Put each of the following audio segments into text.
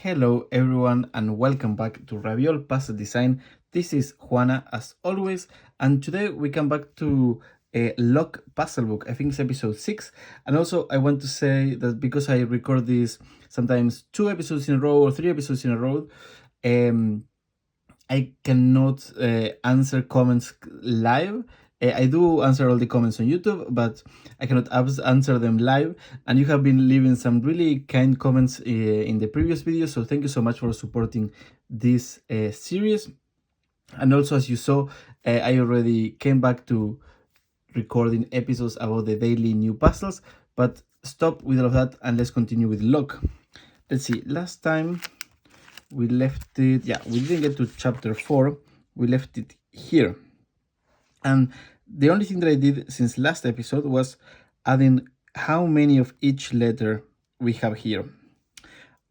Hello everyone and welcome back to Raviol Puzzle Design. This is Juana as always, and today we come back to a LOK Puzzle Book. I think it's episode 6, and also I want to say that because I record this sometimes 2 episodes in a row or 3 episodes in a row, I cannot answer comments live. I do answer all the comments on YouTube, but I cannot answer them live. And you have been leaving some really kind comments in the previous videos, so thank you so much for supporting this series. And also, as you saw, I already came back to recording episodes about the daily new puzzles, but stop with all of that and let's continue with LOK. Let's see, last time we left it, we didn't get to chapter 4, we left it here. And the only thing that I did since last episode was adding how many of each letter we have here.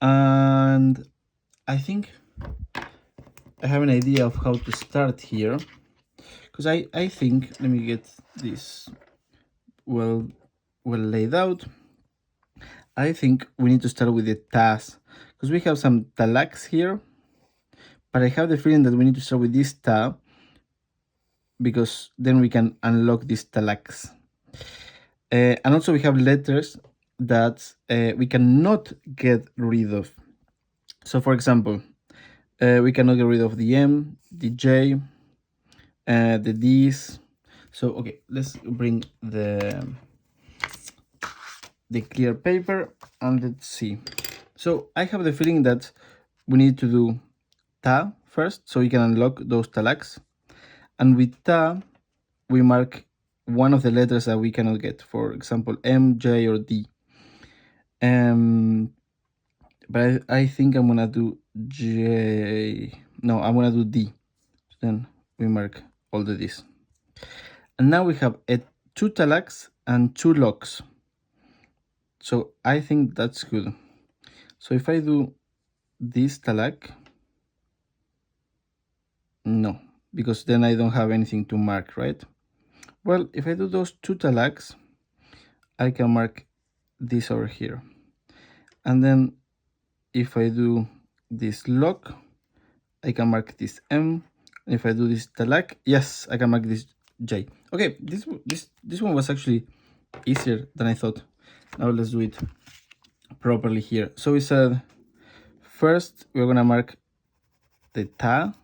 And I think I have an idea of how to start here, because I think, let me get this well laid out. I think we need to start with the tas, because we have some talaks here, but I have the feeling that we need to start with this ta, because then we can unlock these talaks. And also we have letters that we cannot get rid of. So for example, we cannot get rid of the M, the J, the D's. So okay, let's bring the clear paper and let's see. So I have the feeling that we need to do ta first, so we can unlock those talaks. And with ta, we mark one of the letters that we cannot get, for example, M, J, or D. But I think I'm gonna do J. No, I'm gonna do D. Then we mark all the D's. And now we have 2 talaks and 2 locks. So I think that's good. So if I do this talak, no, because then I don't have anything to mark, right? Well, if I do those 2 talaks, I can mark this over here. And then if I do this lock, I can mark this M. And if I do this talak, yes, I can mark this J. Okay, this one was actually easier than I thought. Now let's do it properly here. So we said first we're gonna mark the ta,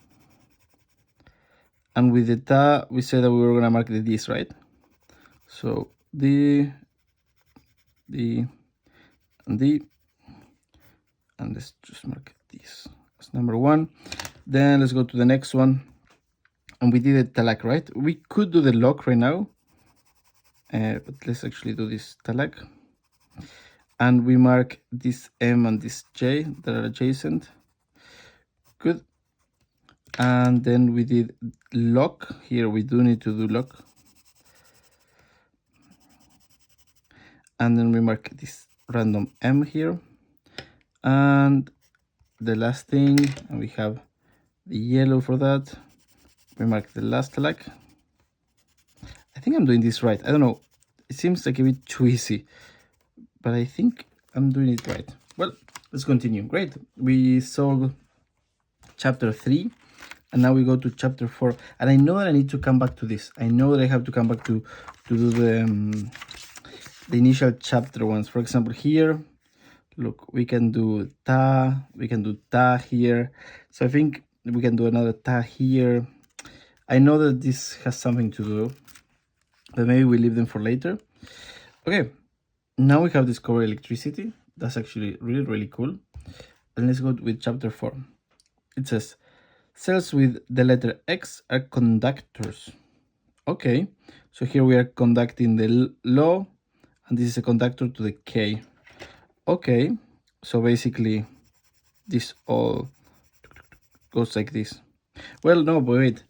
and with the ta we said that we were gonna mark the D's, right? So D, and D, and let's just mark this as number 1. Then let's go to the next one, and we did the talak, right? We could do the lock right now, but let's actually do this talak. And we mark this M and this J that are adjacent. Good. And then we did lock. Here we do need to do lock. And then we mark this random M here. And the last thing, and we have the yellow for that. We mark the last talak. I think I'm doing this right. I don't know. It seems like a bit too easy, but I think I'm doing it right. Well, let's continue. Great. We solved chapter 3, and now we go to chapter 4. And I know that I need to come back to this. I know that I have to come back to do the initial chapter ones. For example, here, look, we can do ta, we can do ta here. So I think we can do another ta here. I know that this has something to do, but maybe we leave them for later. Okay, now we have discovered electricity. That's actually really, really cool. And let's go with chapter 4. It says, cells with the letter X are conductors. Okay, so here we are conducting the law, and this is a conductor to the K. Okay, so basically this all goes like this. Well, no, but wait.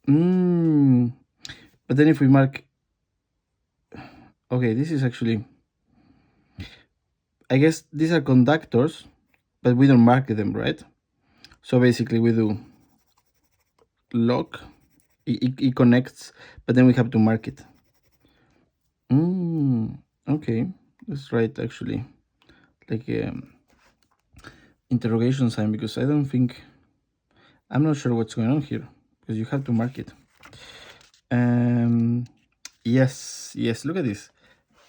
But then if we mark, okay, this is actually, I guess these are conductors, but we don't mark them, right? So basically we do lock, it connects, but then we have to mark it. Okay, let's write actually like interrogation sign, because I'm not sure what's going on here, because you have to mark it. Yes, look at this,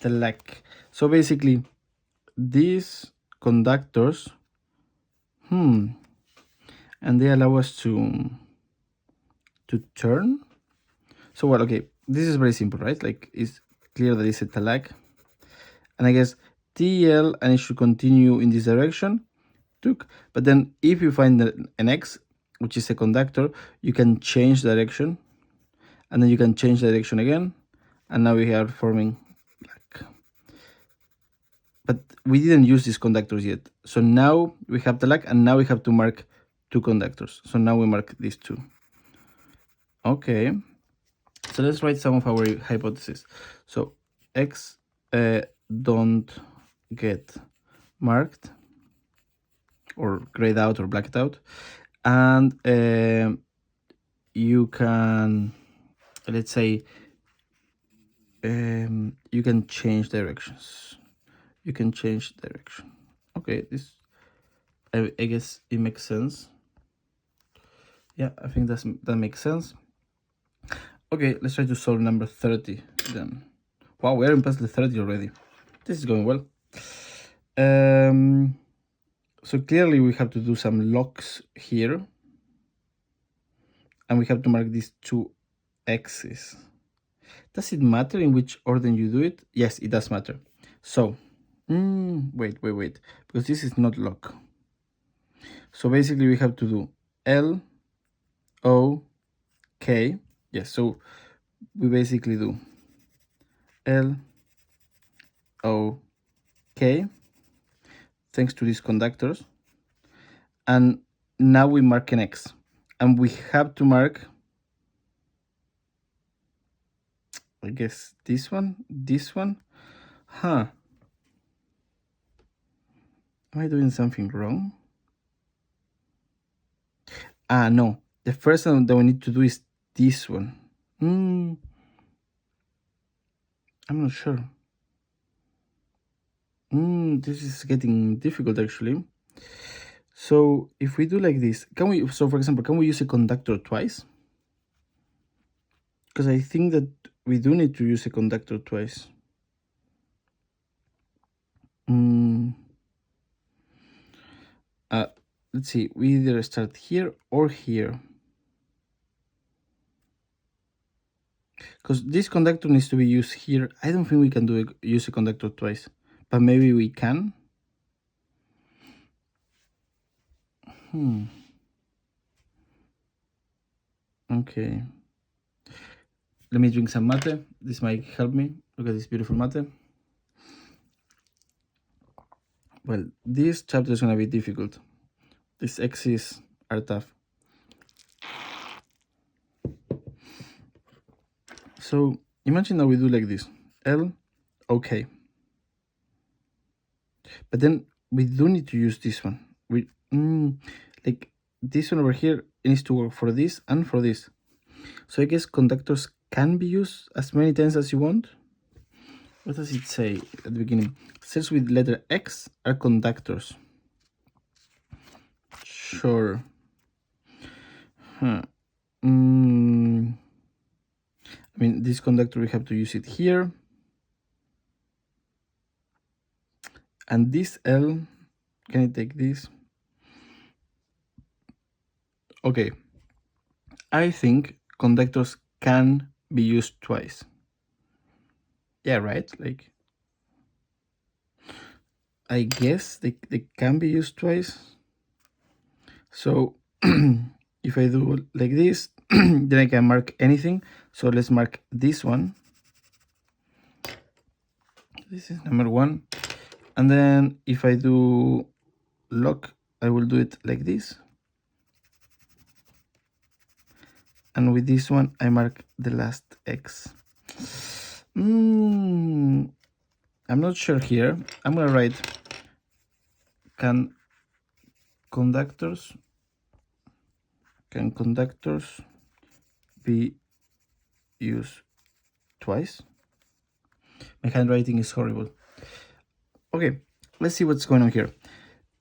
the lack. So basically these conductors, and they allow us to turn. So well, okay, this is very simple, right? Like, it's clear that it's a talak, and I guess TL, and it should continue in this direction, but then if you find an X, which is a conductor, you can change direction, and then you can change direction again, and now we are forming like. But we didn't use these conductors yet, so now we have the lag, and now we have to mark two conductors. So now we mark these two. Okay, so let's write some of our hypotheses. So X don't get marked or grayed out or blacked out, and you can, let's say, you can change directions. You can change direction. Okay, this, I guess it makes sense. Yeah, I think that makes sense. Okay, let's try to solve number 30 then. Wow, we're in puzzle 30 already. This is going well. So clearly we have to do some locks here, and we have to mark these two X's. Does it matter in which order you do it? Yes, it does matter. So, wait, because this is not lock. So basically we have to do L, O, K. Yes, so we basically do L, O, K, thanks to these conductors. And now we mark an X. And we have to mark, I guess, this one. Huh. Am I doing something wrong? No. The first one that we need to do is this one. I'm not sure. This is getting difficult, actually. So if we do like this, so for example, can we use a conductor twice? Because I think that we do need to use a conductor twice. Let's see, we either start here or here. Because this conductor needs to be used here. I don't think we can use a conductor twice, but maybe we can. Okay. Let me drink some mate. This might help me. Look at this beautiful mate. Well, this chapter is going to be difficult. These X's are tough. So imagine that we do like this. L, okay. But then we do need to use this one. Like this one over here, it needs to work for this and for this. So I guess conductors can be used as many times as you want. What does it say at the beginning? Cells with letter X are conductors. Sure. I mean, this conductor, we have to use it here. And this L, can I take this? Okay. I think conductors can be used twice. Yeah, right? Like, I guess they can be used twice. So if I do like this, then I can mark anything. So let's mark this one. This is number 1. And then if I do lock, I will do it like this. And with this one, I mark the last X. I'm not sure here. I'm gonna write, can conductors be used twice? My handwriting is horrible. Okay, let's see what's going on here.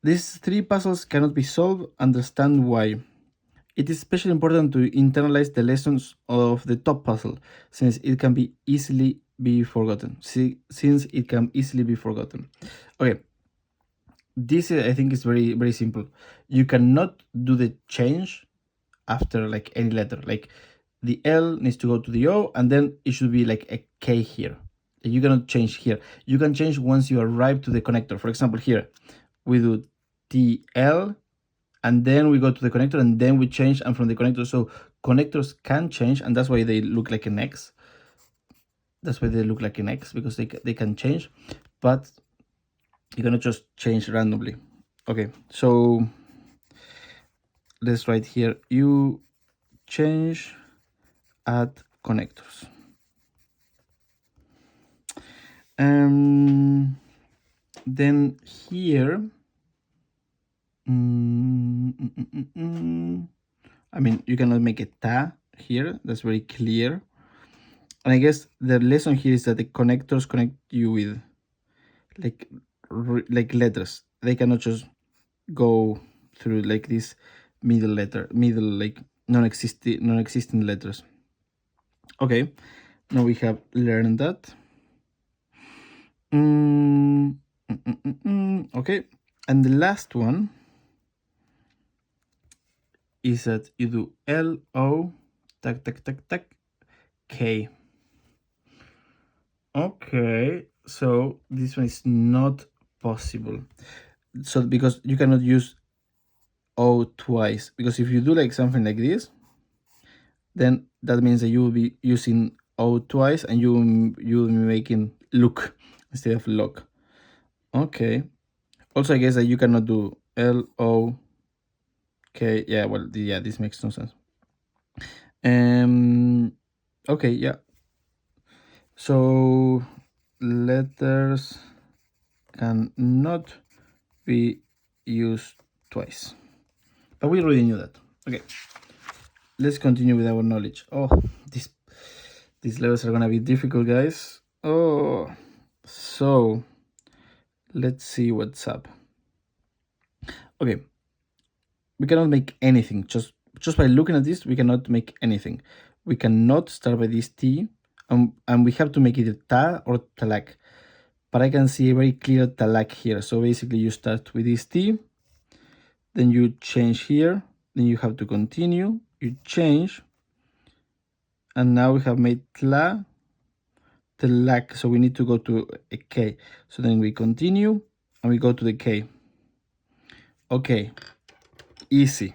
These three puzzles cannot be solved. Understand why. It is especially important to internalize the lessons of the top puzzle, since it can be easily be forgotten. Okay, this I think is very simple. You cannot do the change after like any letter. Like the L needs to go to the O, and then it should be like a K here. You cannot change here. You can change once you arrive to the connector. For example, here we do TL, and then we go to the connector, and then we change, and from the connector, so connectors can change, and that's why they look like an X. That's why they look like an X, because they can change, but you cannot just change randomly. Okay, so let's write here, you change at connectors. Then here, I mean, you cannot make a ta here. That's very clear. And I guess the lesson here is that the connectors connect you with like letters. They cannot just go through like this middle like non-existing letters. Okay, now we have learned that. Okay, and the last one is that you do LO tac tac tac tac K. Okay, so this one is not possible. So because you cannot use O twice, because if you do like something like this, then that means that you will be using O twice, and you will be making LOK instead of LOK. Okay. Also, I guess that you cannot do LOK. Yeah, well, yeah, this makes no sense. Okay, yeah. So letters cannot be used twice. But we already knew that. Okay. Let's continue with our knowledge. Oh, these levels are gonna be difficult, guys. Oh, so let's see what's up. Okay, we cannot make anything. Just by looking at this, we cannot make anything. We cannot start by this T, and we have to make it a ta or talak. But I can see a very clear talak here. So basically you start with this T, then you change here, then you have to continue, you change, and now we have made tla, talak, so we need to go to a K. So then we continue, and we go to the K. Okay, easy.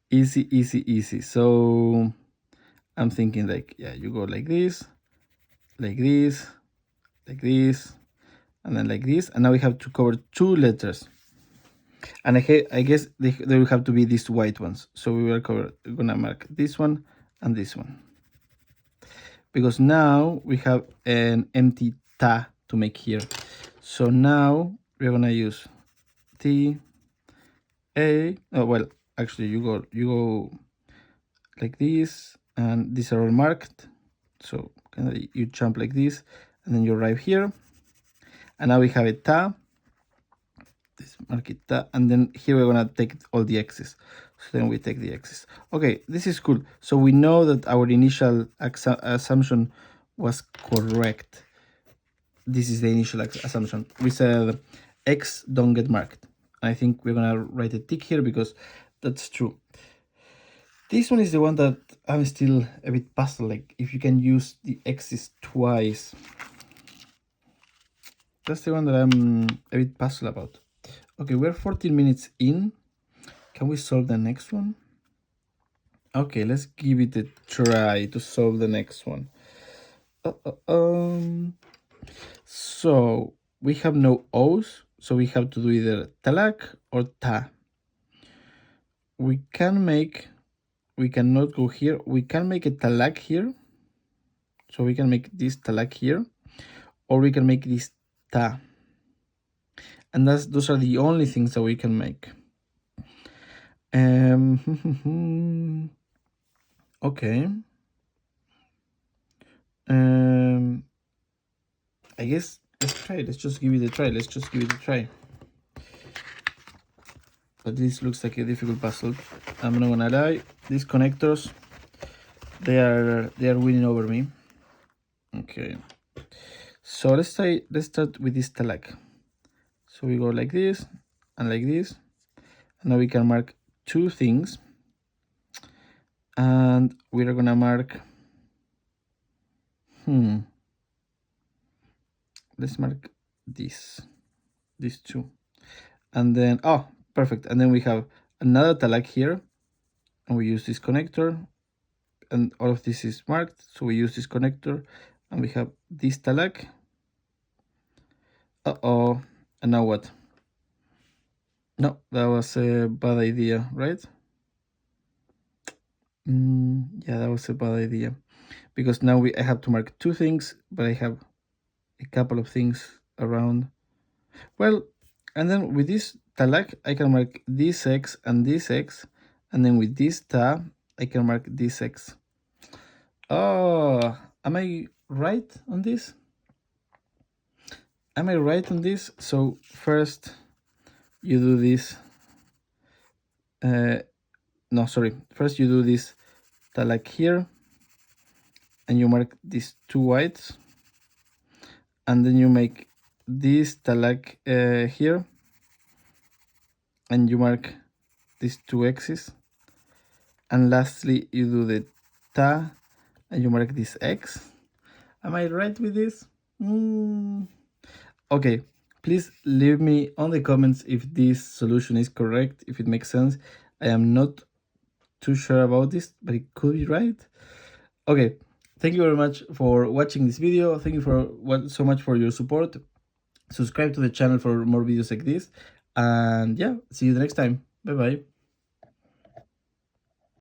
easy. So I'm thinking like, yeah, you go like this, like this, like this, and then like this, and now we have to cover two letters. And I guess they will have to be these white ones. So we're gonna mark this one and this one, because now we have an empty ta to make here. So now we're gonna use T A. Oh well, actually you go like this, and these are all marked. So you jump like this, and then you arrive here, and now we have a ta. This mark it ta, and then here we're gonna take all the x's. So then we take the x's. Okay, this is cool. So we know that our initial assumption was correct. This is the initial assumption. We said x don't get marked. I think we're gonna write a tick here because that's true. This one is the one that I'm still a bit puzzled, like if you can use the x's twice. That's the one that I'm a bit puzzled about. Okay, we're 14 minutes in. Can we solve the next one? Okay, let's give it a try to solve the next one. So we have no O's, so we have to do either talak or ta. We cannot go here. We can make a talak here. So we can make this talak here, or we can make this ta. And those are the only things that we can make. Okay. I guess let's try it. Let's just give it a try. but this looks like a difficult puzzle. I'm not gonna lie, these connectors, they are winning over me. Okay, so let's start with this talak. So we go like this and like this, and now we can mark two things, and we're gonna mark let's mark these two, and then oh, perfect. And then we have another talak here, and we use this connector, and all of this is marked, so we use this connector, and we have this talak. Uh-oh, and now what? No, that was a bad idea, right? Yeah, that was a bad idea, because now I have to mark two things, but I have a couple of things around. Well, and then with this talak, I can mark this X and this X, and then with this ta, I can mark this X. Oh, am I right on this? Am I right on this? So first you do this. No, sorry. First you do this talak here, and you mark these two whites, and then you make this talak here, and you mark these two X's, and lastly you do the ta, and you mark this X. Am I right with this? Okay, please leave me on the comments if this solution is correct, if it makes sense. I am not too sure about this, but it could be right. Okay, thank you very much for watching this video. Thank you so much for your support. Subscribe to the channel for more videos like this, and yeah, see you the next time. Bye bye.